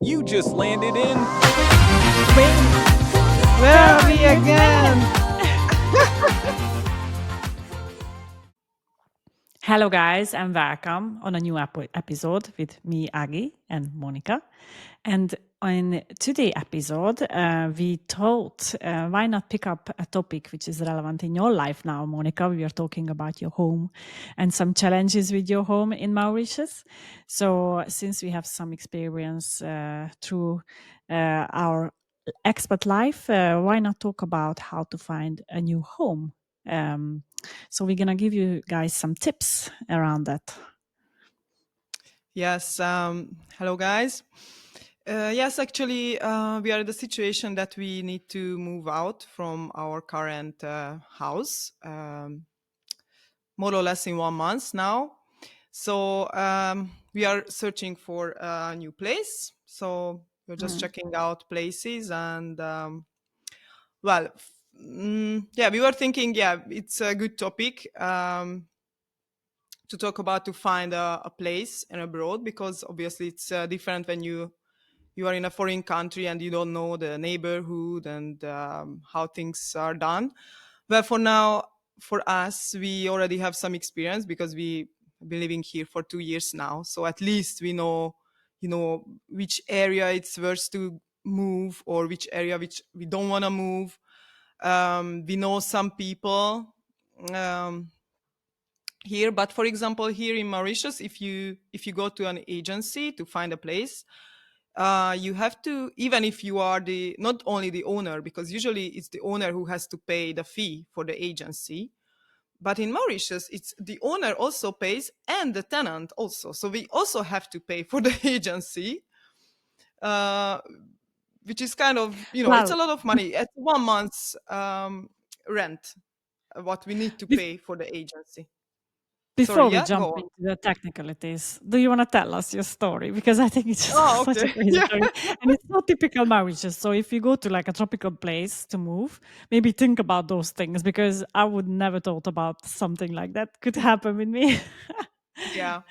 You just landed in. Where are we again? Hello, guys, and welcome on a new episode with me, Agi, and Monika. And in today's episode, we thought, why not pick up a topic which is relevant in your life now, Monika? We are talking about your home and some challenges with your home in Mauritius. So, since we have some experience through our expat life, why not talk about how to find a new home? So we're gonna give you guys some tips around that. Yes, hello guys. Yes, actually, we are in the situation that we need to move out from our current house, more or less in 1 month now. So we are searching for a new place. So we're just checking out places and, yeah, we were thinking, yeah, it's a good topic. To talk about to find a place in abroad, because obviously it's different when you are in a foreign country and you don't know the neighborhood and how things are done. Well, for now, for us, we already have some experience because we been living here for 2 years now, so at least we know, which area it's worth to move or which area which we don't want to move. We know some people um, here, but for example, here in Mauritius, if you go to an agency to find a place, you have to, even if you are the not only the owner, because usually it's the owner who has to pay the fee for the agency, but in Mauritius it's the owner also pays and the tenant also, so we also have to pay for the agency, uh, which is kind of, it's a Well, lot of money at 1 month's rent, what we need to bef- pay for the agency. Sorry, before we yeah, jump go on. into the technicalities, do you want to tell us your story? Because I think it's Oh, such a okay. crazy Yeah. story, and it's not typical Mauritius. So if you go to like a tropical place to move, maybe think about those things because I would never thought about something like that could happen with me. Yeah.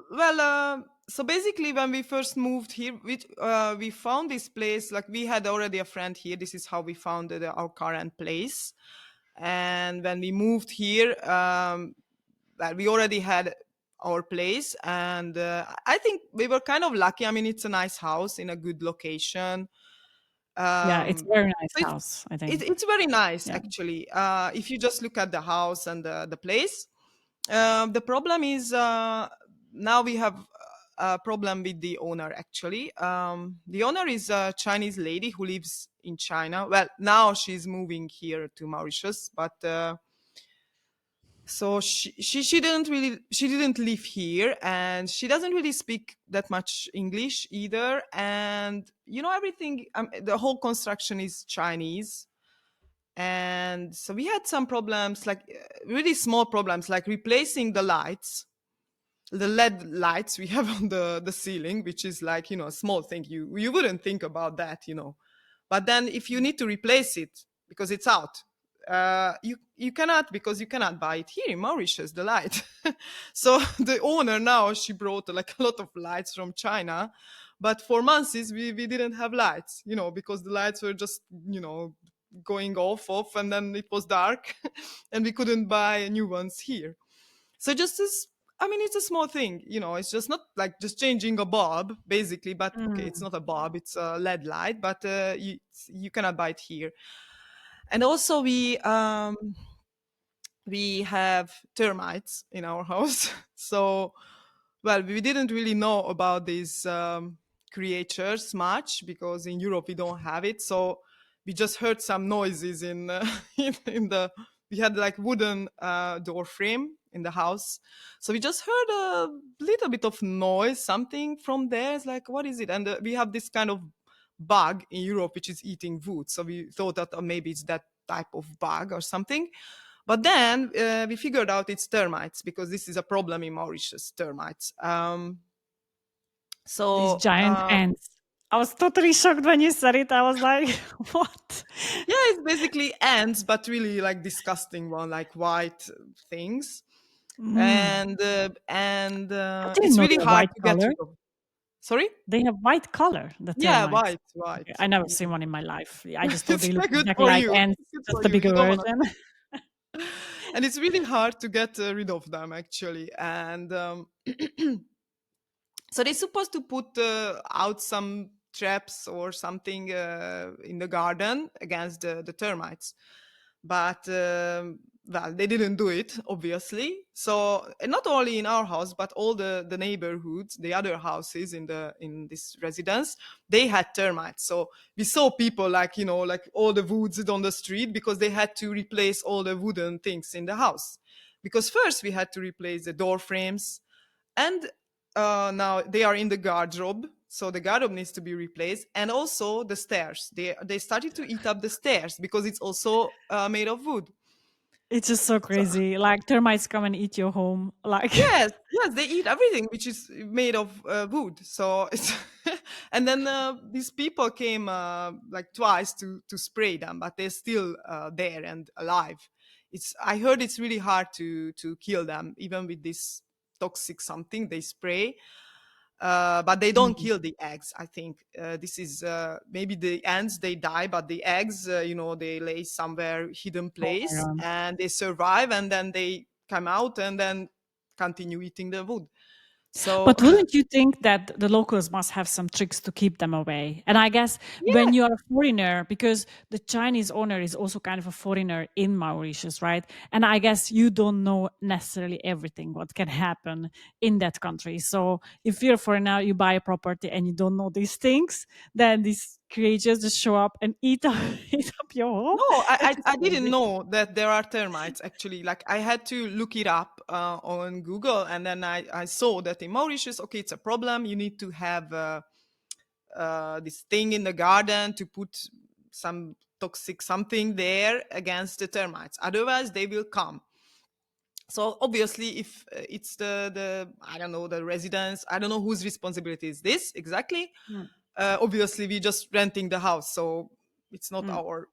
Well, so basically, when we first moved here, we found this place. Like we had already a friend here. This is how we found our current place. And when we moved here, well, we already had our place, and I think we were kind of lucky. I mean, it's a nice house in a good location. Yeah, it's a Um, very nice so house, I think. it's very nice Yeah. actually. If you just look at the house and the place, the problem is, now we have a problem with the owner actually. The owner is a Chinese lady who lives in China. Well, now she's moving here to Mauritius, but so she didn't live here, and she doesn't really speak that much English either. And everything, the whole construction is Chinese, and so we had some problems, like really small problems, like replacing the lights, the LED lights we have on the ceiling, which is like, a small thing. You wouldn't think about that. But then if you need to replace it because it's out, you cannot, because you cannot buy it here in Mauritius, the light. So the owner now, she brought like a lot of lights from China, but for months we didn't have lights, because the lights were just, going off, and then it was dark, and we couldn't buy new ones here. So just this, I mean, it's a small thing, it's just not like just changing a bulb, basically. But okay, it's Mm. not a bulb, it's a LED light, but you cannot buy it here. And also we have termites in our house. So, well, we didn't really know about these creatures much, because in Europe we don't have it. So we just heard some noises in the, we had like wooden door frame in the house. So we just heard a little bit of noise, something from there. It's like, what is it? And we have this kind of bug in Europe which is eating wood. So we thought that maybe it's that type of bug or something. But then we figured out it's termites, because this is a problem in Mauritius, termites. These So giant ants. I was totally shocked when you said it. I was like, what? yeah, it's basically ants, but really like disgusting one, like white things, Mm. and I didn't it's know really they're hard white to get color. rid of. Sorry? They have white color, the Yeah, termites. white, Okay, white. I never Yeah. seen one in my life. I just thought It's they look good exactly for like you. ants, Good just for a you. You bigger don't wanna. version. And it's really hard to get rid of them actually. And so they're supposed to put out some traps or something in the garden against the termites, but well, they didn't do it obviously. So and not only in our house but all the neighborhoods, the other houses in this residence, they had termites. So we saw people, like, you know, like all the woods on the street, because they had to replace all the wooden things in the house. Because first we had to replace the door frames, and now they are in the wardrobe, so the wardrobe needs to be replaced, and also the stairs. They started to eat up the stairs because it's also made of wood. It's just so So crazy. Like termites come and eat your home. Like yes, yes, they eat everything which is made of wood. So it's and then these people came like twice to spray them, but they're still there and alive. It's I heard it's really hard to kill them, even with this toxic something they spray. But they don't Mm. kill the eggs. I think this is maybe the ants, they die, but the eggs, you know, they lay somewhere hidden Oh my place god. and they survive, and then they come out and then continue eating the wood. So But wouldn't you think that the locals must have some tricks to keep them away? And I guess yeah, when you're a foreigner, because the Chinese owner is also kind of a foreigner in Mauritius, right? And I guess you don't know necessarily everything what can happen in that country. So if you're a foreigner, you buy a property and you don't know these things, then these creatures just show up and eat up, eat up your home. no, That's just I didn't crazy. know that there are termites actually. Like I had to look it up on Google, and then I saw that in Mauritius, okay, it's a problem. You need to have this thing in the garden to put some toxic something there against the termites. Otherwise, they will come. So obviously, if it's the I don't know, the residents, I don't know whose responsibility is this exactly. Mm, Obviously, we just renting the house, so it's not mm. our.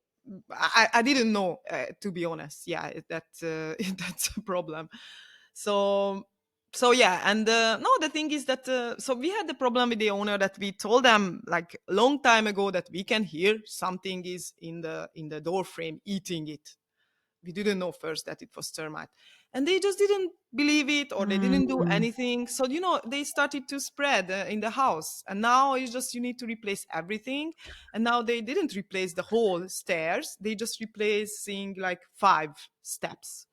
I didn't know, to be honest. Yeah, that that's a problem. So so yeah, and no, the thing is that so we had the problem with the owner that we told them like a long time ago that we can hear something is in the door frame eating it. We didn't know first that it was termite, and they just didn't believe it, or they didn't do Mm. anything. So you know, they started to spread in the house, and now it's just you need to replace everything. And now they didn't replace the whole stairs, they just replacing like 5 steps.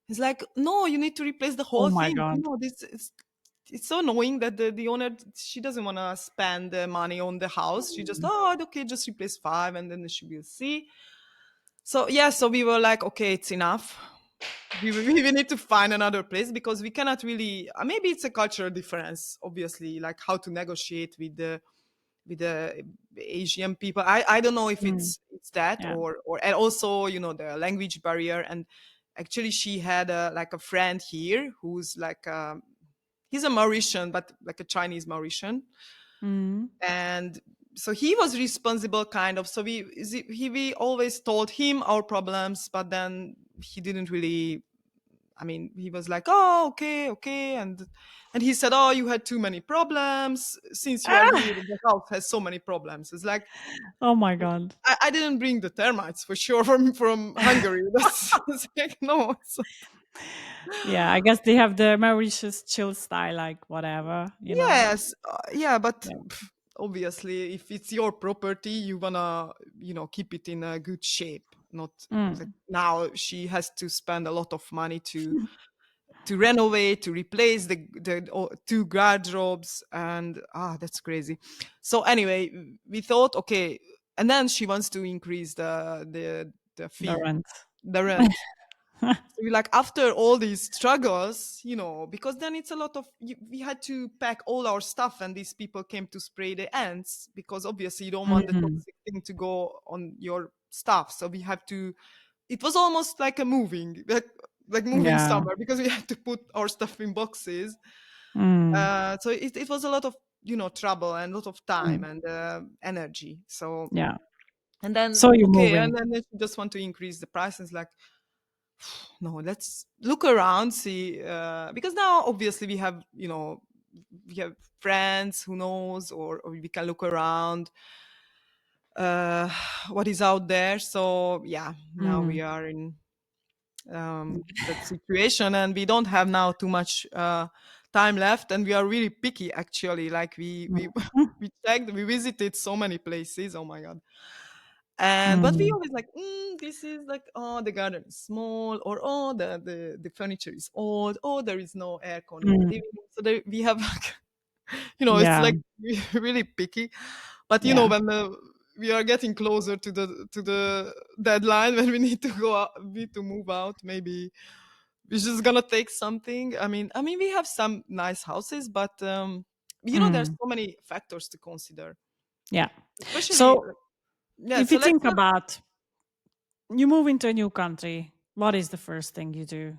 It's like, no, you need to replace the Oh whole my thing. You god. know, this it's so annoying that the owner, she doesn't want to spend the money on the house. She just, oh, okay, just replace 5 and then she will see. So yeah, so we were like, okay, it's enough. We need to find another place because we cannot really. Maybe it's a cultural difference, obviously, like how to negotiate with the Asian people. I don't know if Mm. it's that, Yeah. or and also, you know, the language barrier. And actually, she had like a friend here who's like he's a Mauritian, but like a Chinese Mauritian, Mm. and so he was responsible kind of. So we always told him our problems, but then he didn't really. I mean, he was like, "Oh, okay, okay," and he said, "Oh, you had too many problems since you are here. Ah! The house has so many problems." It's like, Oh my god. I didn't bring the termites for sure from Hungary. That's it's like, no. Yeah, I guess they have the Mauritius chill style, like whatever, you know. Yes, yeah, but Yeah. obviously, if it's your property, you wanna, you know, keep it in a good shape. Not like Mm. now she has to spend a lot of money to renovate, to replace the 2 wardrobes, and that's crazy. So anyway, we thought, okay, and then she wants to increase the The fee, rent. the rent. So we like, after all these struggles, you know, because then it's a lot of we had to pack all our stuff, and these people came to spray the ants because obviously you don't want the Mhm. toxic thing to go on your stuff. So we have to. It was almost like a moving, like moving Yeah. somewhere, because we had to put our stuff in boxes. Mm. So it was a lot of, you know, trouble and a lot of time Mm. and energy. So Yeah. and then So you're okay, moving. and then they just want to increase the prices. Like, no, let's look around, see, because now obviously we have, you know, we have friends who knows, or we can look around uh, what is out there. So yeah, now we Mm. are in that situation, and we don't have now too much time left, and we are really picky actually. Like we Mm. we checked, we visited so many places. Oh my god. And but we Mm. always like, this is like, oh, the garden is small, or oh, the furniture is old, oh, there is no aircon in the Mm. living room. So there, we have like, it's Yeah. like really picky. But Yeah. when we are getting closer to the deadline when we need to go out, need to move out, maybe we're just gonna take something. I mean, we have some nice houses, but there's Mm. so many factors to consider, Yeah. especially So yeah. if So you let's think about you move into a new country, what is the first thing you do?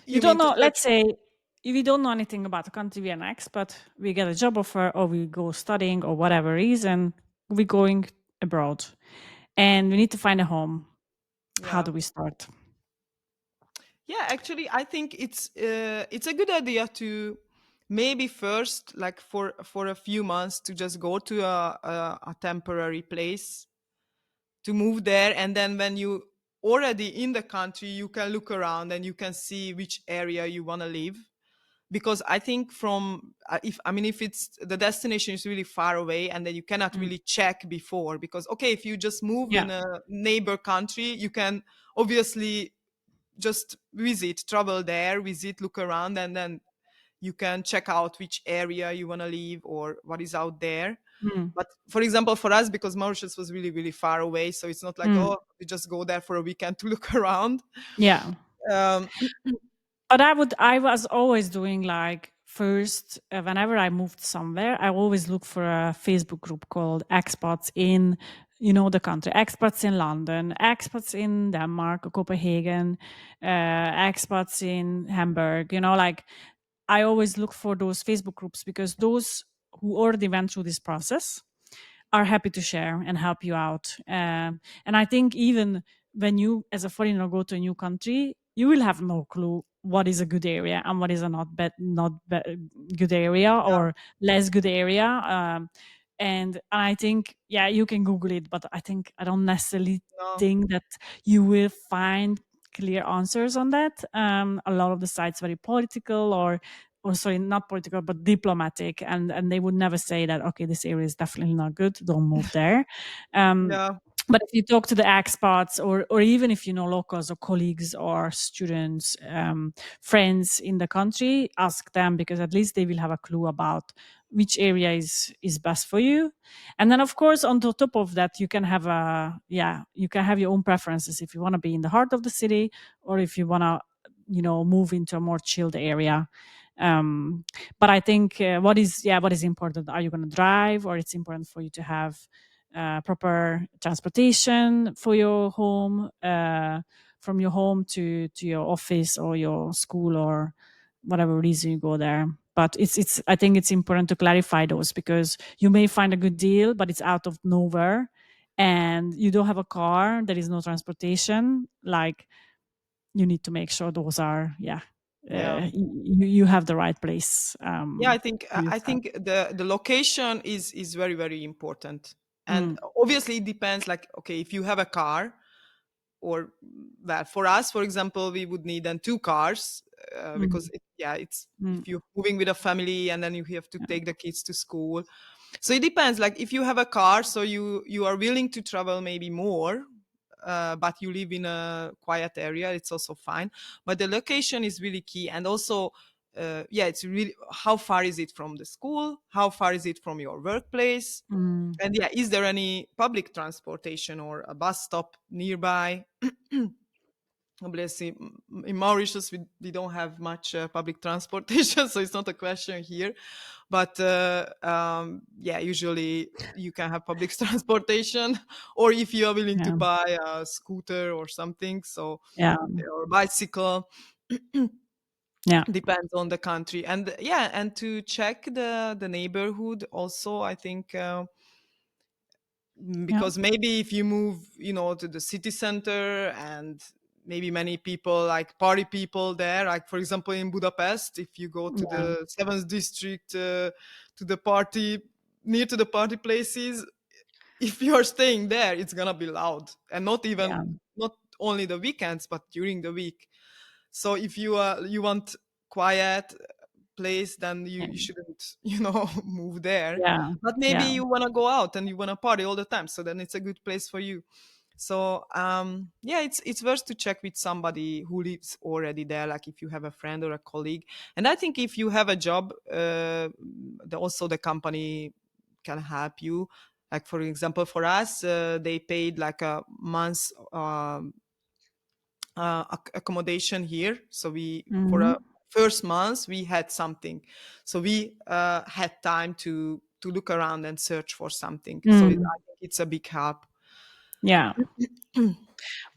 You you don't mean to know, let's search? say if we don't know anything about the country, we are an expat, we get a job offer or we go studying or whatever reason, we're going abroad and we need to find a home. How Yeah. do we start? Yeah, actually, I think it's a good idea to maybe first, like for a few months, to just go to a temporary place to move there, and then when you already in the country, you can look around and you can see which area you want to live. Because I think from if it's the destination is really far away, and then you cannot Mm. really check before, because okay, if you just move Yeah. in a neighbor country, you can obviously just visit, travel there, visit, look around, and then you can check out which area you want to live or what is out there. Mm. But for example, for us, because Mauritius was really, really far away, so it's not like, Mm. oh, we just go there for a weekend to look around. Yeah. Um, But I was always doing like first, whenever I moved somewhere, I always look for a Facebook group called Expats in, the country, Expats in London, Expats in Denmark, Copenhagen, Expats in Hamburg, like I always look for those Facebook groups because those who already went through this process are happy to share and help you out. And I think even when you, as a foreigner, go to a new country, you will have no clue what is a good area and what is a good area yeah, or less good area. And I think, yeah, you can Google it, but I don't necessarily no, think that you will find clear answers on that. A lot of the sites very political or sorry, not political, but diplomatic, and they would never say that okay, this area is definitely not good, don't move there. Um, yeah, but if you talk to the expats, or even if you know locals or colleagues or students, friends in the country, ask them because at least they will have a clue about which area is best for you. And then of course on the top of that, you can have your own preferences if you want to be in the heart of the city or if you want to move into a more chilled area. um, but I think what is important, are you going to drive, or it's important for you to have proper transportation for your home, from your home to your office or your school or whatever reason you go there. But it's I think it's important to clarify those because you may find a good deal but it's out of nowhere and you don't have a car, there is no transportation, like you need to make sure those are yeah. you have the right place Yeah, I think for I yourself. think the location is very, very important, and Mm, obviously it depends. Like, okay, if you have a car, or well, for us, for example, we would need then two cars, because mm, it's mm, if you're moving with a family and then you have to yeah, take the kids to school. So it depends. Like if you have a car, so you are willing to travel maybe more, but you live in a quiet area, it's also fine. But the location is really key, and also, yeah, it's really how far is it from the school? How far is it from your workplace? mm, And yeah, is there any public transportation or a bus stop nearby? Obviously, in Mauritius, we don't have much public transportation, so it's not a question here. But yeah, usually you can have public transportation, or if you are willing to yeah, buy a scooter or something, so yeah, or bicycle, yeah, depends on the country. And yeah, and to check the neighborhood also, I think. yeah, Because maybe if you move to the city center, and maybe many people, like party people there, like for example in Budapest, if you go to Yeah. the 7th district, to the party, near to the party places, if you're staying there, it's gonna be loud, and not even, Yeah. not only the weekends but during the week. So if you want quiet place, then you shouldn't move there. Yeah. But maybe Yeah. you want to go out and you want to party all the time, so then it's a good place for you. So yeah, it's worth to check with somebody who lives already there, like if you have a friend or a colleague. And I think if you have a job, also the company can help you. Like for example, for us, they paid like a month's accommodation here. So we, for a Mhm. first month, we had something. So we had time to look around and search for something. So Mm. I think it's a big help. Yeah.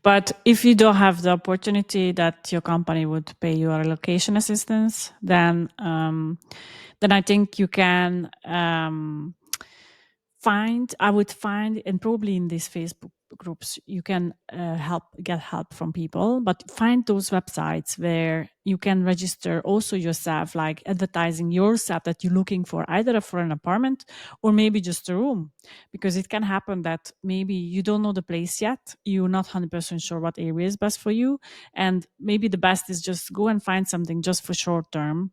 But if you don't have the opportunity that your company would pay you a relocation assistance, then I think you can I would find, and probably in these Facebook groups, you can get help from people, but find those websites where you can register also yourself, like advertising yourself that you're looking for either for an apartment or maybe just a room, because it can happen that maybe you don't know the place yet, you're not 100% sure what area is best for you, and maybe the best is just go and find something just for short term.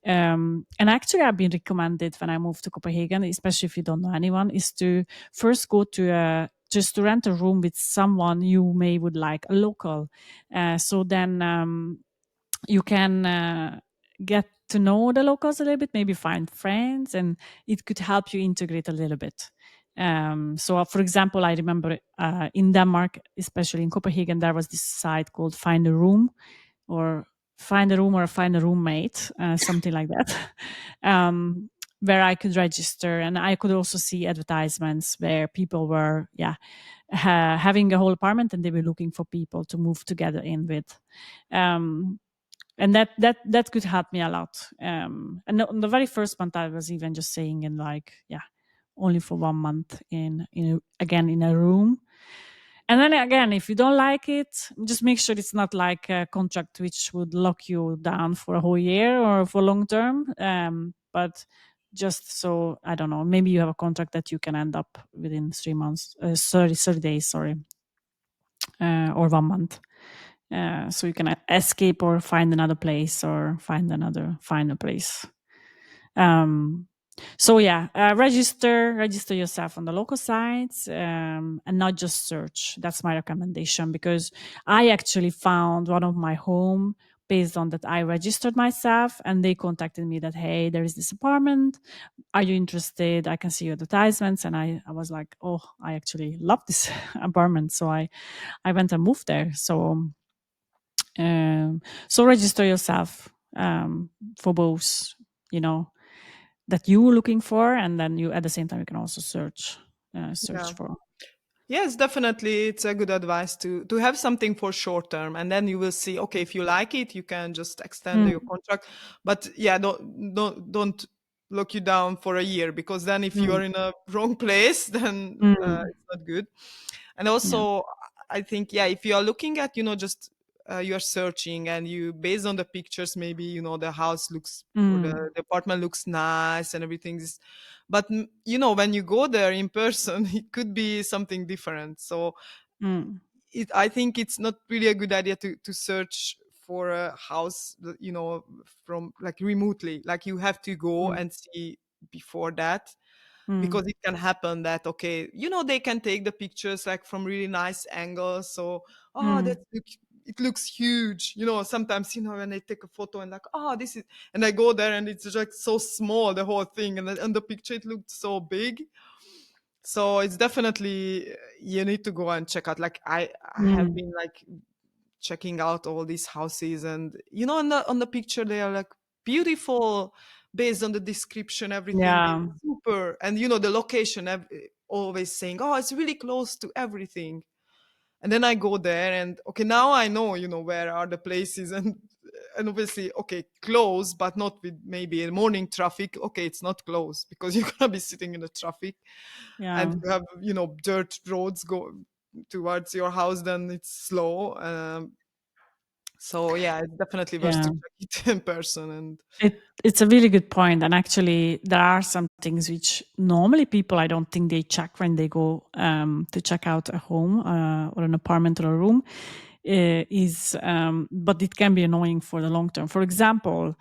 And actually, I've been recommended when I moved to Copenhagen, especially if you don't know anyone, is to first go to just to rent a room with someone you may would like, a local. So then you can get to know the locals a little bit, maybe find friends, and it could help you integrate a little bit. So, for example, I remember in Denmark, especially in Copenhagen, there was this site called Find a Room, or Find a Room, or Find a Roommate, something like that, where I could register, and I could also see advertisements where people were, having a whole apartment and they were looking for people to move together in with. Um, and that could help me a lot. And on the very first month, I was even just saying in like, only for 1 month again in a room. And then again, if you don't like it, just make sure it's not like a contract which would lock you down for a whole year or for long term. But just so, I don't know, maybe you have a contract that you can end up within 3 months, 30 days, sorry, or 1 month. So you can escape or find another place or find a place. Um, so register yourself on the local sites, and not just search. That's my recommendation, because I actually found one of my home based on that. I registered myself and they contacted me that, hey, there is this apartment. Are you interested? I can see your advertisements. And I was like, oh, I actually love this apartment. So I went and moved there. Um, so register yourself for both, you know, that you were looking for, and then you at the same time you can also search Yeah. for. Yes, definitely. It's a good advice to have something for short term, and then you will see. Okay, if you like it, you can just extend your Mm, contract. But yeah, don't lock you down for a year, because then if you mm, are in a wrong place, then mm, it's not good. And yeah. also, I think, yeah, if you are looking at, just you are searching, and you, based on the pictures, maybe the house looks, or the, Mm, the apartment looks nice and everything is, but when you go there in person, it could be something different. So mm, I think it's not really a good idea to search for a house, from like remotely, like you have to go mm, and see before that, mm, because it can happen that, okay, they can take the pictures like from really nice angles. So, oh, mm, it looks huge. Sometimes, when they take a photo and like, oh, this is, and I go there and it's just so small, the whole thing, and on the picture it looked so big. So it's definitely, you need to go and check out. Like I have mm. been like checking out all these houses, and on the picture they are like beautiful, based on the description, everything is Yeah, super, and the location, always saying, oh, it's really close to everything. And then I go there, and okay, now I know, where are the places, and obviously, okay, close, but not with maybe a morning traffic. Okay, it's not close, because you're gonna be sitting in the traffic, and yeah, you have dirt roads go towards your house, then it's slow. So yeah, it's definitely worth Yeah. to check it in person. And It's a really good point, and actually, there are some things which normally people I don't think they check when they go to check out a home or an apartment or a room. Is But it can be annoying for the long term. For example,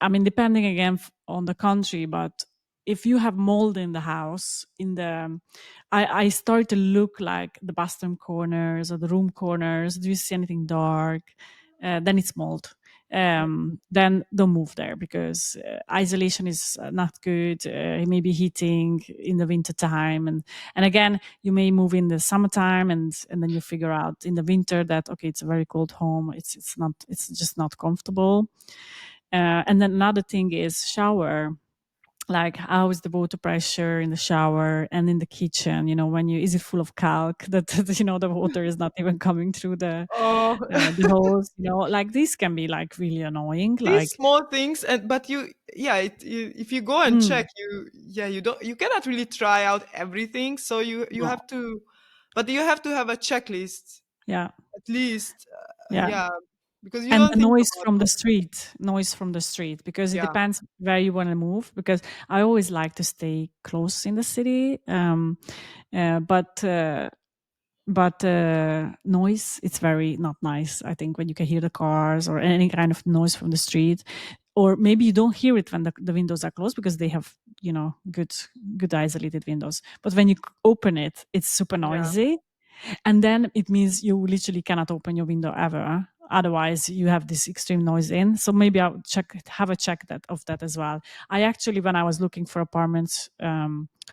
I mean, depending again on the country, but if you have mold in the house, I start to look like the bathroom corners or the room corners. Do you see anything dark? Then it's mold. Then don't move there because isolation is not good. Maybe heating in the winter time, and again, you may move in the summertime, and then you figure out in the winter that okay, it's a very cold home. It's just not comfortable. And then another thing is shower. Like how is the water pressure in the shower and in the kitchen? When you is it full of calc that the water is not even coming through oh, the hose? Like these can be like really annoying. these Like, small things, and but yeah, if you go and mm, check, you cannot really try out everything. So you no, have to, but you have to have a checklist yeah, at least. yeah. Yeah, because you And don't the think noise about from the that. street, because it Yeah, depends where you want to move. Because I always like to stay close in the city, uh, but uh, but noise, it's very not nice. I think when you can hear the cars or any kind of noise from the street, or maybe you don't hear it when the windows are closed because they have good isolated windows. But when you open it, it's super yeah, noisy, and then it means you literally cannot open your window ever. Otherwise, you have this extreme noise in. So maybe I'll have a check that as well. I actually, when I was looking for apartments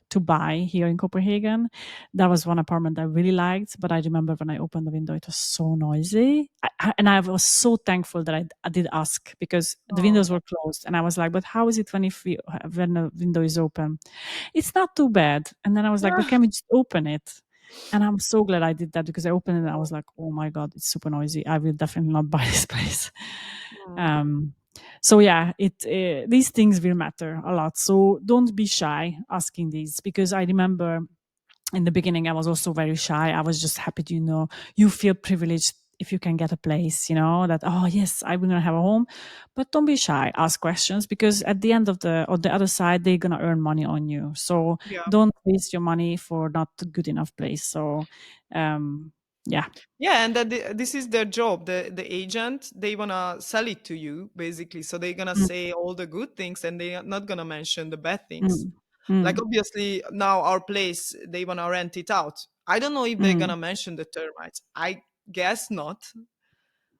to buy here in Copenhagen, that was one apartment I really liked. But I remember when I opened the window, it was so noisy, and I was so thankful that I did ask because the oh, windows were closed, and I was like, "But how is it when the window is open?" It's not too bad. And then I was like, but yeah. can we just open it? And I'm so glad I did that because I opened it and I was like, oh my God, it's super noisy. I will definitely not buy this place. Mm. Um, so yeah, these things will matter a lot. So don't be shy asking these, because I remember in the beginning I was also very shy. I was just happy to, you feel privileged if you can get a place, that, oh yes, I'm gonna have a home. But don't be shy, ask questions, because at the end of the other side, they're gonna earn money on you. So Yeah. don't waste your money for not a good enough place. So yeah. Yeah, and that this is their job. The agent, they wanna sell it to you basically. So they're gonna Mm, say all the good things, and they are not gonna mention the bad things. mm, Like mm, obviously now our place, they wanna rent it out. I don't know if they're mm, gonna mention the termites. I guess not.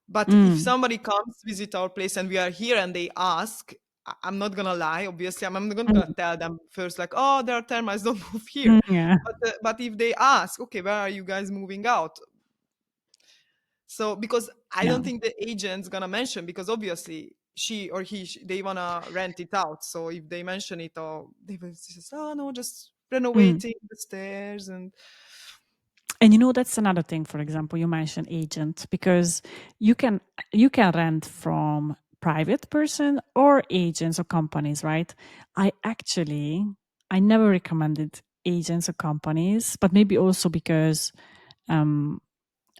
But if mm, somebody comes visit our place and we are here and they ask, I'm not gonna lie. Obviously, I'm not gonna mm, tell them first like, oh, there are termites, don't move here. yeah, But if they ask, okay, where are you guys moving out? So because I yeah. don't think the agent's gonna mention, because obviously she or he they wanna rent it out. So if they mention it, or they will just, oh no, just Mm. renovating the stairs. And And that's another thing. For example, you mentioned agent, because you can you can rent from private person or agents or companies, right? I actually I never recommended agents or companies, but maybe also because um,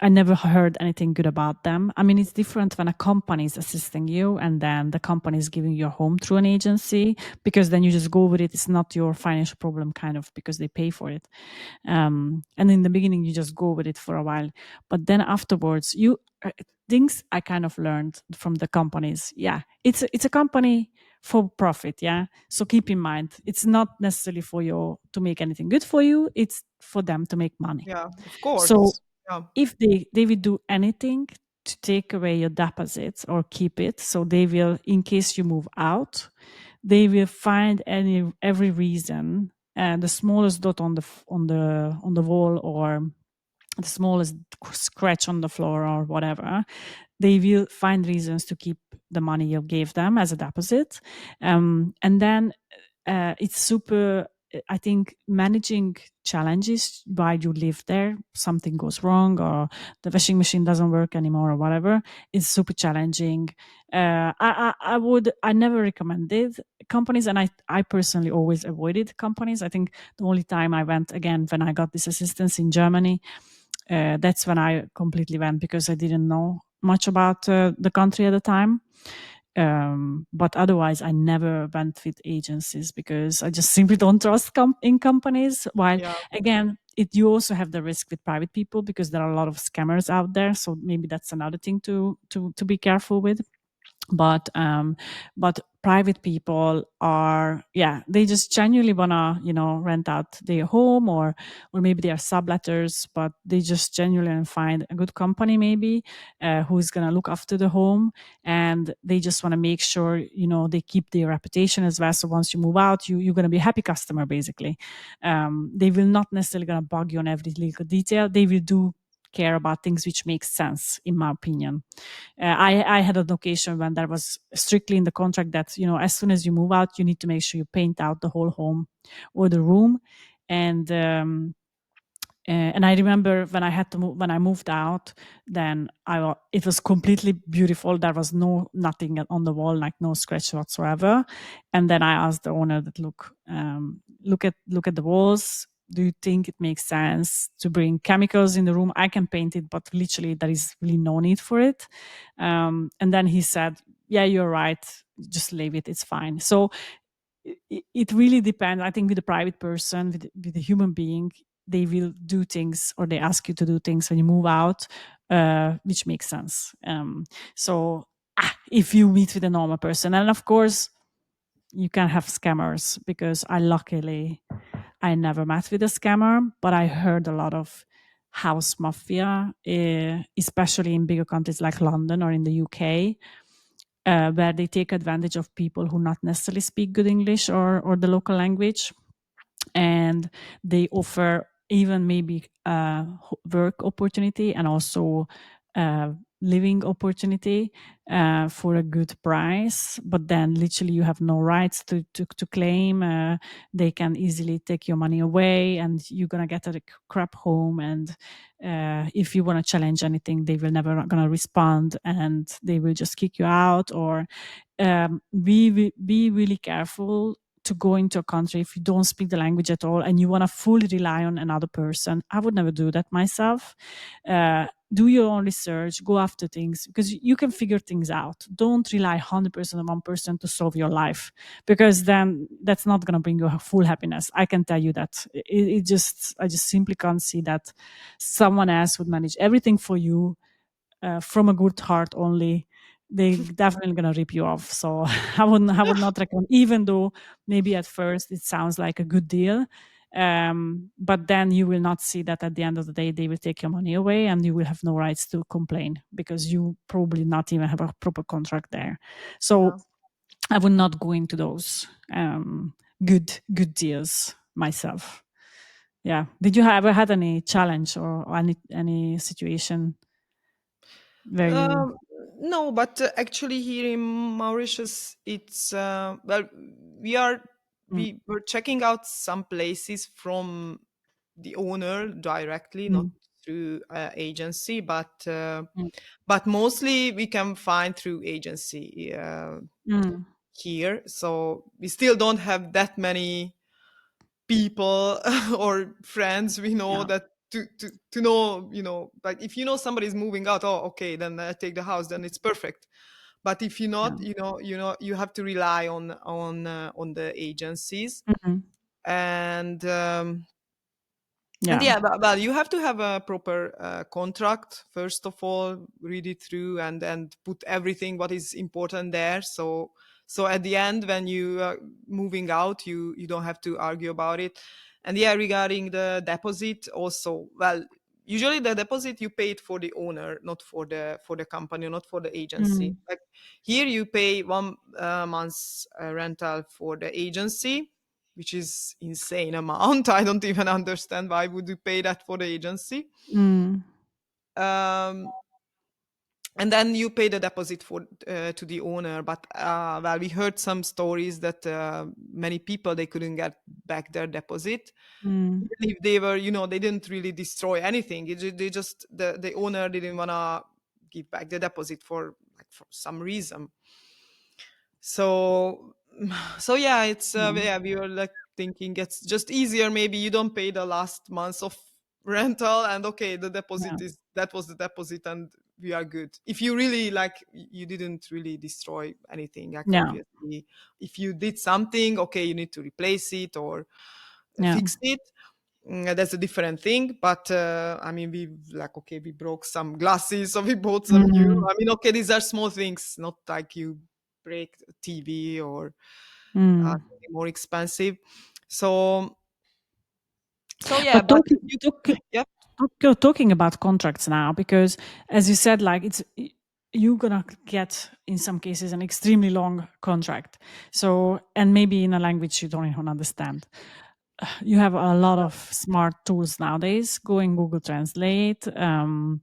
I never heard anything good about them. I mean, it's different when a company is assisting you and then the company is giving you a home through an agency, because then you just go with it. It's not your financial problem, kind of, because they pay for it. And in the beginning, you just go with it for a while. But then afterwards, things I kind of learned from the companies. Yeah, it's a company for profit. Yeah. So keep in mind, it's not necessarily for you to make anything good for you. It's for them to make money. yeah, of So course. Yeah, if they will do anything to take away your deposits or keep it, so they will, in case you move out, they will find every reason, the smallest dot on the wall, or the smallest scratch on the floor or whatever, they will find reasons to keep the money you gave them as a deposit. And then it's super, I think, managing challenges while you live there, something goes wrong or the washing machine doesn't work anymore or whatever, is super challenging. I never recommended companies, and I personally always avoided companies. I think the only time I went again when I got this assistance in Germany, that's when I completely went, because I didn't know. much about the country at the time. But otherwise, I never went with agencies because I just simply don't trust in companies. While Yeah. again, you also have the risk with private people because there are a lot of scammers out there. So maybe that's another thing to be careful with. But private people are, yeah, they just genuinely wanna, rent out their home, or maybe they are subletters, but they just genuinely find a good company maybe, who's gonna look after the home, and they just want to make sure, they keep their reputation as well. So once you move out, you're gonna be a happy customer basically. They will not necessarily gonna bug you on every little detail. They will do care about things which make sense, in my opinion. I had an occasion when there was strictly in the contract that, as soon as you move out, you need to make sure you paint out the whole home or the room. And I remember when I had to move, when I moved out, then it was completely beautiful. There was nothing on the wall, like no scratch whatsoever. And then I asked the owner that, look at the walls. Do you think it makes sense to bring chemicals in the room? I can paint it, but literally there is really no need for it. And then he said, "Yeah, you're right. Just leave it. It's fine." So it really depends. I think with a private person, with a human being, they will do things, or they ask you to do things when you move out, which makes sense. So if you meet with a normal person, and of course you can have scammers, because I never met with a scammer, but I heard a lot of house mafia, especially in bigger countries like London or in the UK, where they take advantage of people who not necessarily speak good English or the local language, and they offer even maybe work opportunity and also living opportunity for a good price, but then literally you have no rights to claim. They can easily take your money away, and you're gonna get a crap home, and if you want to challenge anything, they will never gonna respond, and they will just kick you out. Or be really careful to go into a country if you don't speak the language at all and you want to fully rely on another person. I would never do that myself. Do your own research, go after things, because you can figure things out. Don't rely 100% on one person to solve your life, because then that's not going to bring you full happiness. I can tell you that. I just simply can't see that someone else would manage everything for you, from a good heart only. They definitely gonna rip you off. So I would not recommend, even though maybe at first it sounds like a good deal. But then you will not see that at the end of the day they will take your money away, and you will have no rights to complain, because you probably not even have a proper contract there. So Yeah. I would not go into those good deals myself. Yeah. Did you ever had any challenge or any situation where you? Um, no, but actually here in Mauritius, it's well, we are Mm, we were checking out some places from the owner directly, not mm, through agency, mm. but mostly we can find through agency Mm, here. So we still don't have that many people or friends we know yeah, that to know, like if you know somebody's moving out, oh okay, then take the house, then it's perfect. But if you're yeah. not, you have to rely on the agencies. Mhm. And Yeah. yeah, well, you have to have a proper contract first of all, read it through, and put everything what is important there. So at the end, when you are moving out, you don't have to argue about it. And yeah, regarding the deposit also, well, usually the deposit you pay it for the owner, not for the company, not for the agency. Mm, Like here, you pay 1 month's rental for the agency, which is insane amount. I don't even understand why would you pay that for the agency. mm, Um, and then you pay the deposit for to the owner. But well, we heard some stories that many people they couldn't get back their deposit, mm. even if they were, they didn't really destroy anything. They just the owner didn't wanna give back the deposit for like for some reason. So so yeah, it's Yeah, yeah, we were like thinking it's just easier, maybe you don't pay the last months of rental, and okay, the yeah, deposit is that was the deposit, and we are good. If you really like, you didn't really destroy anything. Like Yeah. obviously, if you did something, okay, you need to replace it or Yeah. fix it. That's a different thing. But I mean, we like, okay, we broke some glasses, so we bought some new. Mm. I mean, okay, these are small things, not like you break a TV or Mm. something more expensive. So yeah, But but you, yeah, talking about contracts now, because as you said, like you're gonna get in some cases an extremely long contract. So, and maybe in a language you don't even understand. You have a lot of smart tools nowadays. Go in Google Translate, or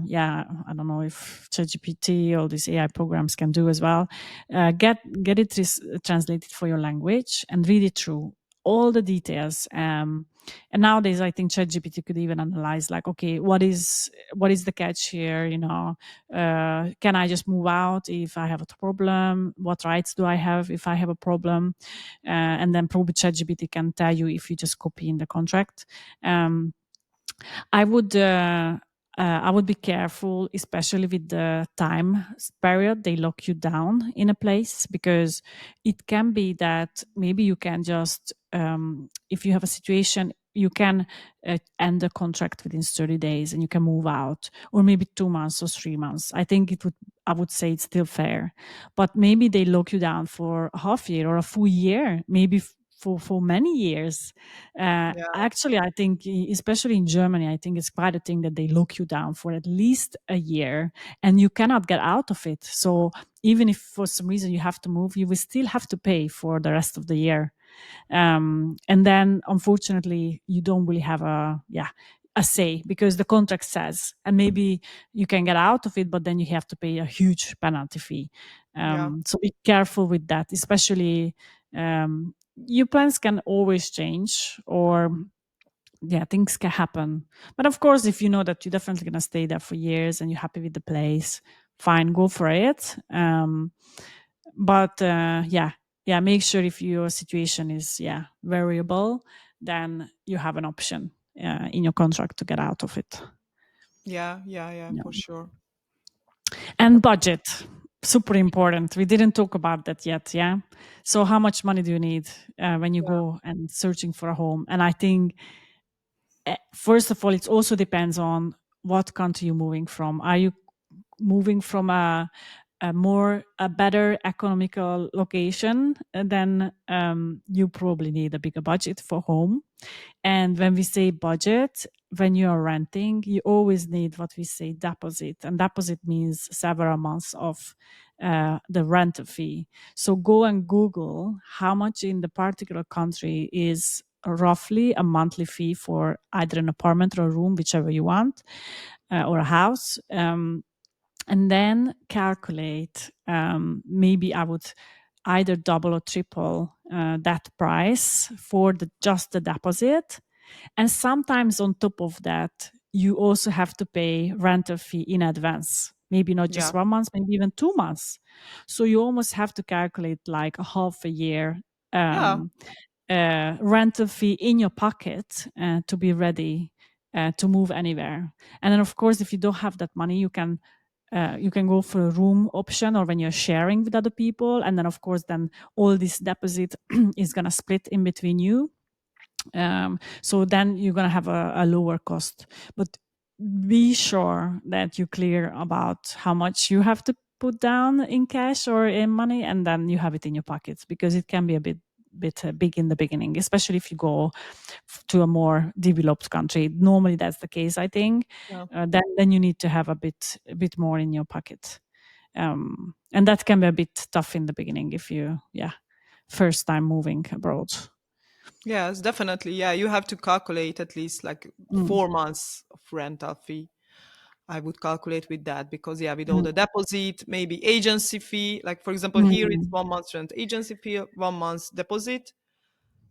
yeah, I don't know if ChatGPT, all these AI programs can do as well. Get it translated for your language and read it through all the details. And nowadays, I think ChatGPT could even analyze, like, okay, what is the catch here? You know, can I just move out if I have a problem? What rights do I have if I have a problem? And then probably ChatGPT can tell you if you just copy in the contract. Um, I would I would be careful, especially with the time period they lock you down in a place, because it can be that maybe you can just, if you have a situation, you can end the contract within 30 days and you can move out, or maybe 2 months or 3 months. I would say it's still fair, but maybe they lock you down for a half year or a full year, maybe for many years. yeah, Actually, I think, especially in Germany, I think it's quite a thing that they lock you down for at least a year and you cannot get out of it. So even if for some reason you have to move, you will still have to pay for the rest of the year. And then unfortunately, you don't really have a say, because the contract says, and maybe you can get out of it, but then you have to pay a huge penalty fee. yeah, So be careful with that, especially, your plans can always change, or yeah, things can happen. But of course, if you know that you're definitely going to stay there for years and you're happy with the place, fine, go for it. But yeah, make sure if your situation is variable, then you have an option in your contract to get out of it. yeah, yeah, yeah, Yeah. for sure. And budget, super important. We didn't talk about that yet. Yeah. So how much money do you need when you Yeah, go and searching for a home? And I think, first of all, it also depends on what country you're moving from. Are you moving from a better economical location? Then you probably need a bigger budget for home. And when we say budget, when you are renting, you always need what we say deposit. And deposit means several months of the rent fee. So go and Google how much in the particular country is roughly a monthly fee for either an apartment or a room, whichever you want, or a house. And then calculate. Maybe I would either double or triple that price for just the deposit. And sometimes on top of that, you also have to pay rental fee in advance. Maybe not yeah, just 1 month, maybe even 2 months. So you almost have to calculate like a half a year yeah, um, rental fee in your pocket to be ready to move anywhere. And then, of course, if you don't have that money, you can go for a room option, or when you're sharing with other people. And then, of course, then all this deposit is going to split in between you. So then you're going to have a lower cost. But be sure that you're clear about how much you have to put down in cash or in money, and then you have it in your pockets, because it can be a bit big in the beginning, especially if you go to a more developed country. Normally that's the case, I think. yeah. Then you need to have a bit more in your pocket. And that can be a bit tough in the beginning if you first time moving abroad. Yes, definitely. Yeah, you have to calculate at least like Mm, 4 months of rental fee. I would calculate with that because yeah, with all mm, the deposit, maybe agency fee. Like for example, here it's mm, 1 month rent agency fee, 1 month deposit.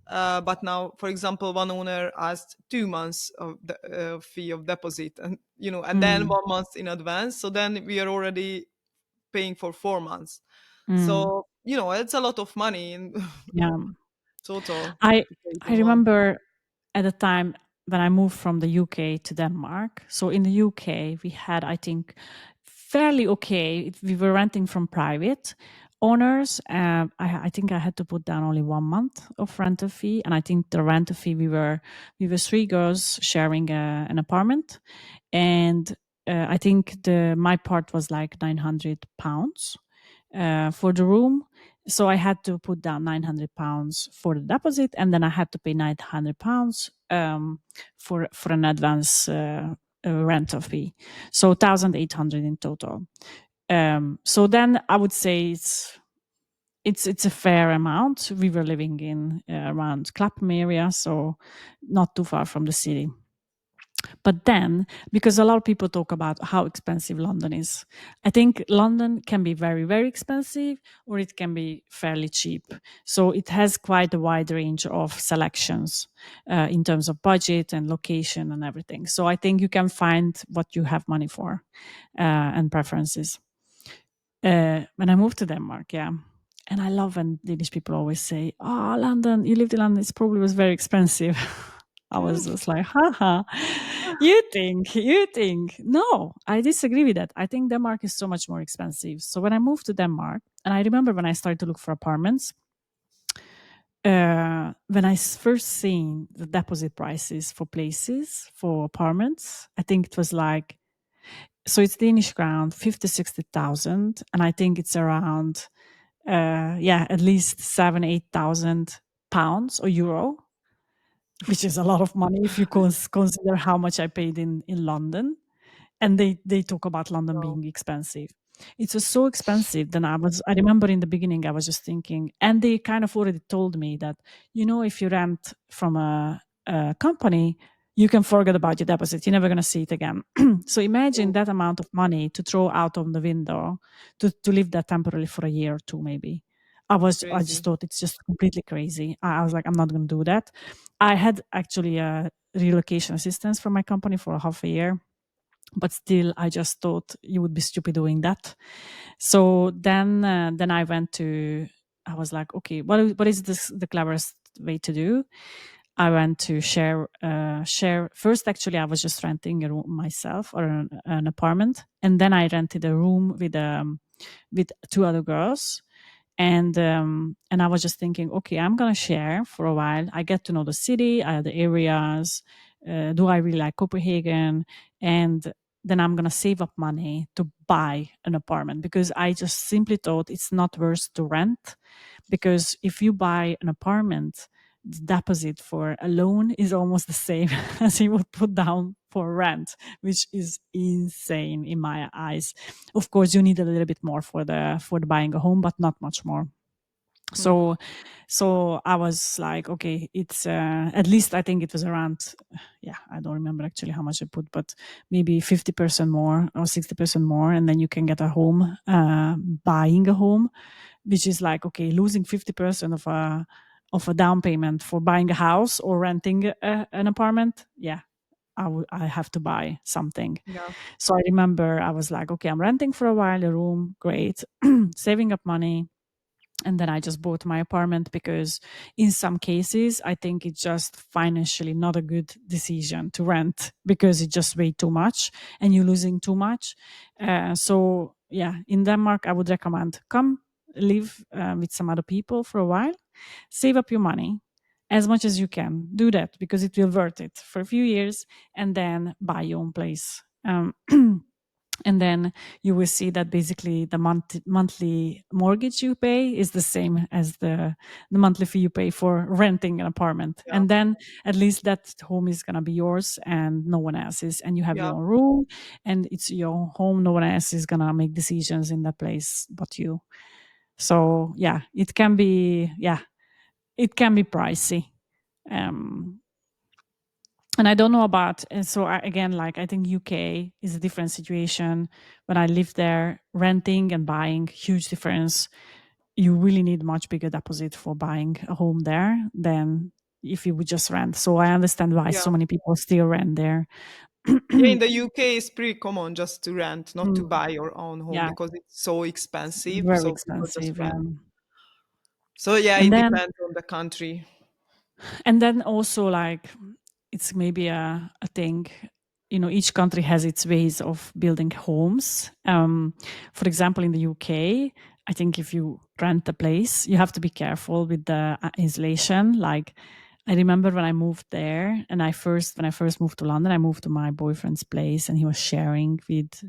But now, for example, one owner asked 2 months of the fee of deposit, and and then mm, 1 month in advance. So then we are already paying for 4 months. mm. So it's a lot of money in Yeah. total I to pay I for one. remember at the time when I moved from the UK to Denmark. So in the UK, we had, I think, fairly okay. We were renting from private owners. I think I had to put down only 1 month of rental fee, and I think the rental fee we were three girls sharing an apartment, and I think the my part was like £900 for the room. So I had to put down £900 for the deposit, and then I had to pay £900 for an advance rental fee. So 1,800 in total. So then I would say it's a fair amount. We were living in around Clapham area, so not too far from the city. But then, because a lot of people talk about how expensive London is, I think London can be very, very expensive or it can be fairly cheap. So it has quite a wide range of selections in terms of budget and location and everything. So I think you can find what you have money for and preferences. When I moved to Denmark, yeah. And I love when Danish people always say, "Oh, London, you lived in London, it probably was very expensive." I was just like, haha, you think. No, I disagree with that. I think Denmark is so much more expensive. So when I moved to Denmark, and I remember when I started to look for apartments, when I first seen the deposit prices for places, for apartments, I think it was like, so it's Danish crown, 50, 60,000. And I think it's around, at least 7, 8,000 pounds or euro, which is a lot of money if you consider how much I paid in London. And they talk about London Wow. being expensive. It was so expensive. Then I remember in the beginning, I was just thinking, and they kind of already told me that, if you rent from a company, you can forget about your deposit. You're never going to see it again. So imagine Oh, that amount of money to throw out of the window to live there temporarily for a year or two, maybe. I just crazy. thought it's just completely crazy. I was like, I'm not going to do that. I had actually a relocation assistance from my company for a half a year, but still I just thought you would be stupid doing that. So then I was like, okay, what is this the cleverest way to do? I went to share first. Actually, I was just renting a room myself, or an apartment, and then I rented a room with two other girls. And I was just thinking, okay, I'm gonna share for a while. I get to know the city, the areas. Do I really like Copenhagen? And then I'm gonna save up money to buy an apartment, because I just simply thought it's not worth to rent. Because if you buy an apartment, the deposit for a loan is almost the same as you would put down for rent, which is insane in my eyes. Of course, you need a little bit more for the buying a home, but not much more. Hmm. So I was like, okay, it's at least I think it was around, yeah, I don't remember actually how much I put, but maybe 50% more or 60% more, and then you can get a home, buying a home, which is like, okay, losing 50% of a down payment for buying a house or renting an apartment. Yeah, I have to buy something. Yeah. So I remember I was like, okay, I'm renting for a while a room, great, saving up money. And then I just bought my apartment, because in some cases, I think it's just financially not a good decision to rent, because it's just way too much and you're losing too much. So yeah, in Denmark, I would recommend come live with some other people for a while, save up your money as much as you can. Do that because it will worth it for a few years, and then buy your own place. And then you will see that basically the monthly mortgage you pay is the same as the monthly fee you pay for renting an apartment. Yeah. And then at least that home is going to be yours and no one else's, and you have Yeah. your own room and it's your home. No one else is going to make decisions in that place but you. So yeah, it can be pricey. um, and I don't know about, and so again, like I think UK is a different situation. When I lived there, renting and buying, huge difference. You really need much bigger deposit for buying a home there than if you would just rent. So I understand why Yeah. so many people still rent there. Yeah, in the UK, it's pretty common just to rent, not to Mm, buy your own home yeah, because it's so expensive. very So people just expensive. rent. So yeah, And it then depends on the country. and then also like it's maybe a thing. You know, each country has its ways of building homes. For example, in the UK, I think if you rent a place, you have to be careful with the insulation. Like, I remember when I moved there, and when I first moved to London, I moved to my boyfriend's place, and he was sharing with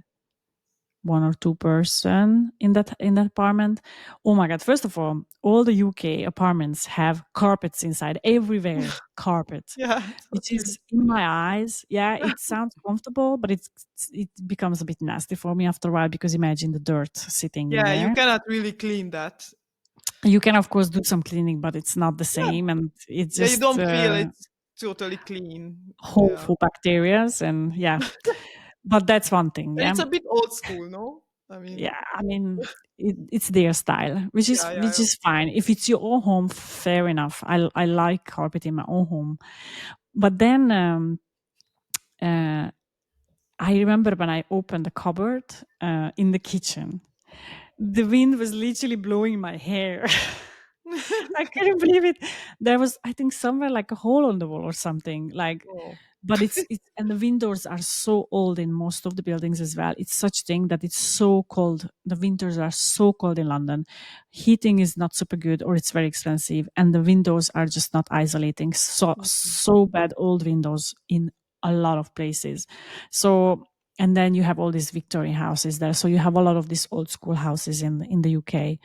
one or two person in that apartment. Oh my god! First of all the UK apartments have carpets inside everywhere. Carpet, Yeah, which totally. is in my eyes. Yeah, it sounds comfortable, but it becomes a bit nasty for me after a while because imagine the dirt sitting in Yeah, you there. cannot really clean that. You can of course do some cleaning, but it's not the Yeah, same, and it's yeah, you just don't feel it's totally clean. Yeah, harmful bacterias, and yeah. But that's one thing. and Yeah, it's a bit old school, no? I mean, yeah, I mean, it's their style, yeah, which yeah. is fine. If it's your own home, fair enough. I like carpet in my own home, but then uh, I remember when I opened the cupboard in the kitchen, the wind was literally blowing my hair. I couldn't believe it. There was, I think, somewhere like a hole on the wall or something. Like, Oh, but it's and the windows are so old in most of the buildings as well. It's such thing that it's so cold. The winters are so cold in London. Heating is not super good or it's very expensive, and the windows are just not isolating. mhm. So bad old windows in a lot of places. So and then you have all these Victorian houses there. So you have a lot of these old school houses in the UK.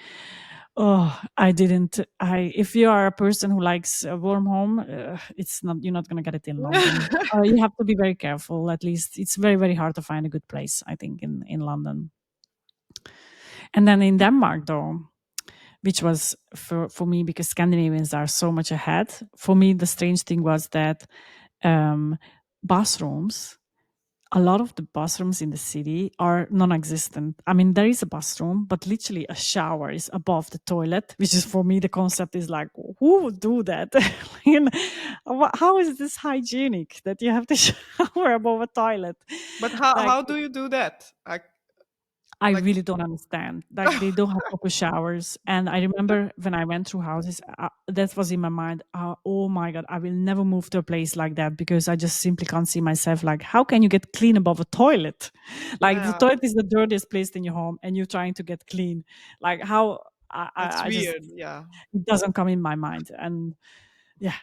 Oh, I didn't. I if you are a person who likes a warm home, it's not you're not gonna get it in London. You have to be very careful. At least it's very very hard to find a good place. I think in London, and then in Denmark though, which was for me because Scandinavians are so much ahead. For me, the strange thing was that um, bathrooms a lot of the bathrooms in the city are non-existent. I mean, there is a bathroom, but literally a shower is above the toilet, which is for me the concept is like, who would do that? You know, how is this hygienic that you have to shower above a toilet? But how Like, do you do that? I Like really don't understand. Like they don't have proper showers. And I remember when I went through houses, that was in my mind. Oh my god, I will never move to a place like that because I just simply can't see myself. Like, how can you get clean above a toilet? Like the yeah, toilet is the dirtiest place in your home, and you're trying to get clean. Like how? that's I just weird. Yeah, it doesn't come in my mind. And yeah,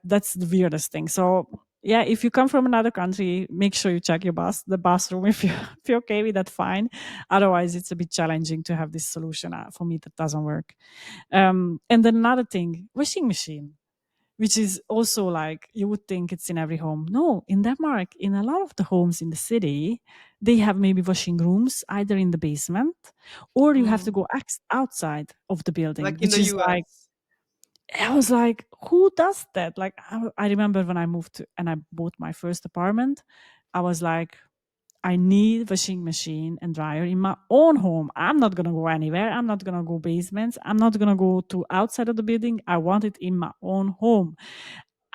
that's the weirdest thing. So yeah, if you come from another country, make sure you check the bathroom. If you if you're okay with that, fine. Otherwise, it's a bit challenging to have this solution. For me, that doesn't work. And then another thing, washing machine, which is also like you would think it's in every home. No, in Denmark, in a lot of the homes in the city, they have maybe washing rooms either in the basement, or you have to mm. go outside of the building, Like in which the is like U.S. I was like, who does that? Like, I remember when I moved to, and I bought my first apartment, I was like, I need washing machine and dryer in my own home. I'm not gonna go anywhere. I'm not gonna go basements. I'm not gonna go to outside of the building. I want it in my own home.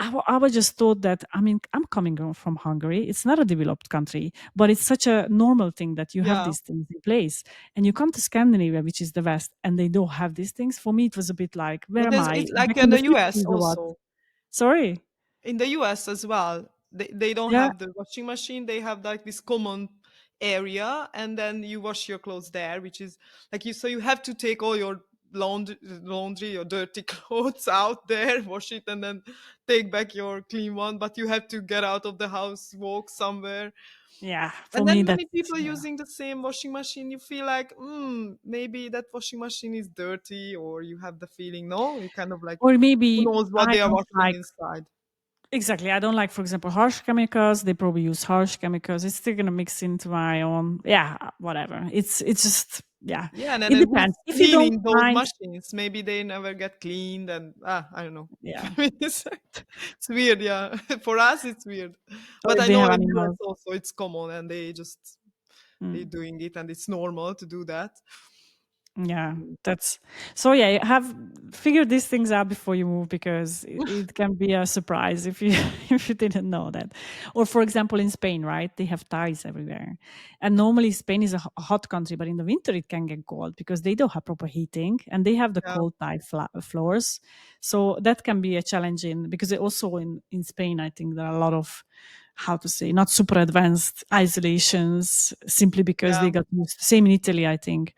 I was just thought that I mean I'm coming from Hungary. It's not a developed country, but it's such a normal thing that you have Yeah, these things in place. And you come to Scandinavia, which is the West, and they don't have these things. For me, it was a bit like, where but am there's, I it's back like in in the the U.S. fifties or what? also. Sorry. In the US as well, they don't Yeah, have the washing machine. They have like this common area, and then you wash your clothes there, which is like you. So you have to take all your laundry, your dirty clothes out there, wash it, and then take back your clean one. But you have to get out of the house, walk somewhere, yeah. For and me, then that's many people yeah. using the same washing machine. You feel like, maybe that washing machine is dirty, or you have the feeling, no, you kind of like, Or who maybe knows what I they are don't washing like inside. exactly. I don't like, for example, harsh chemicals. They probably use harsh chemicals. It's still gonna mix into my own. Yeah, whatever. It's just yeah. Yeah, and It then who's depends. If you don't cleaning those mind, machines? Maybe they never get cleaned, and I don't know. yeah. It's weird, yeah. For us, it's weird, Or but if I they know have in US animals. also it's common, and they Mm. doing it, and it's normal to do that. Yeah, that's so. Yeah, have figure these things out before you move because it can be a surprise if you if you didn't know that. Or for example, in Spain, right? They have ties everywhere, and normally Spain is a hot country, but in the winter it can get cold because they don't have proper heating and they have the Yeah, cold tile floors. So that can be a challenge in because also in Spain, I think there are a lot of how to say not super advanced isolations simply because yeah, they got used. Same in Italy, I think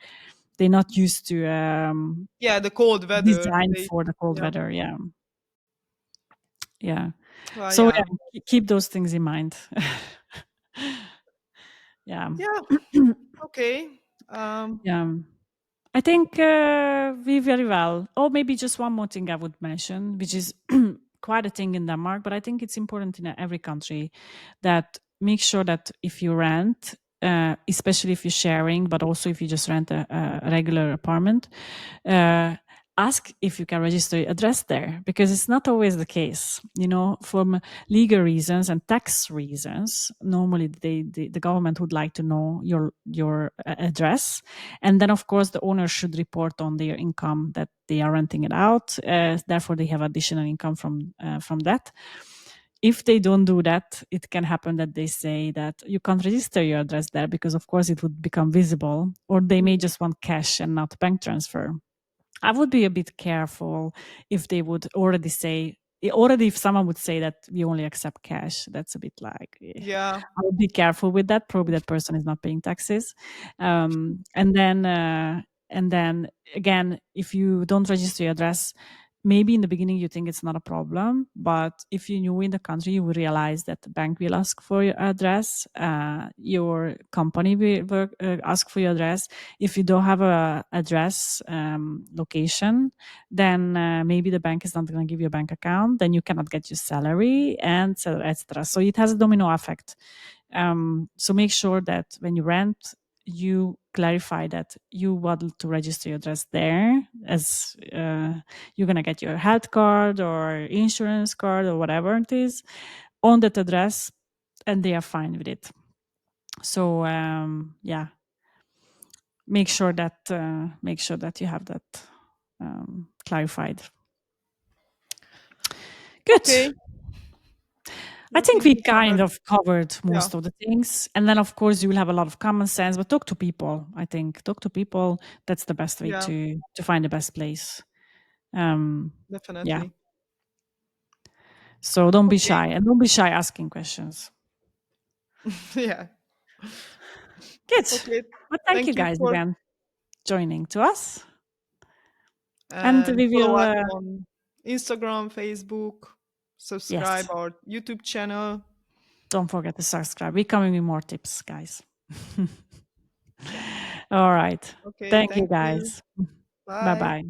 they're not used to yeah. The cold weather. design They, for the cold yeah, weather. Yeah, yeah. So yeah, yeah, keep those things in mind. Yeah, yeah. Okay. yeah. I think we very well. Or maybe just one more thing I would mention, which is quite a thing in Denmark, but I think it's important in every country that make sure that if you rent, especially if you're sharing, but also if you just rent a regular apartment, uh, ask if you can register your address there because it's not always the case. You know, from legal reasons and tax reasons, normally the government would like to know your address, and then of course the owner should report on their income that they are renting it out. Therefore, they have additional income from that. If they don't do that, it can happen that they say that you can't register your address there because, of course, it would become visible, or they may just want cash and not bank transfer. I would be a bit careful if they would already say, already if someone would say that we only accept cash, that's a bit like, Yeah. I would be careful with that. Probably that person is not paying taxes. And then again, if you don't register your address, maybe in the beginning you think it's not a problem, but if you're new in the country, you will realize that the bank will ask for your address, your company will ask for your address. If you don't have a address location, then maybe the bank is not going to give you a bank account. Then you cannot get your salary, and etc. etc. So it has a domino effect. So make sure that when you rent, you clarify that you want to register your address there, as you're going to get your health card or insurance card or whatever it is on that address, and they are fine with it. So yeah, make sure that you have that clarified. Good. Okay. I I think think we we kind covered. of covered Yeah. most of the things. And then, of course, you will have a lot of common sense, but talk to people. I think talk to people. That's the best way Yeah. to find the best place. Um, yeah. Definitely. So don't be Okay. shy, and don't be shy asking questions. Yeah. Good. Okay. But thank you Thank you guys for, again joining to us, and and we follow will. us on Instagram, Facebook, subscribe Yes. our YouTube channel. Don't forget to subscribe. We're coming with more tips, guys. Yeah. All right. Okay. Thank you, Thank you. guys. Bye Bye. bye.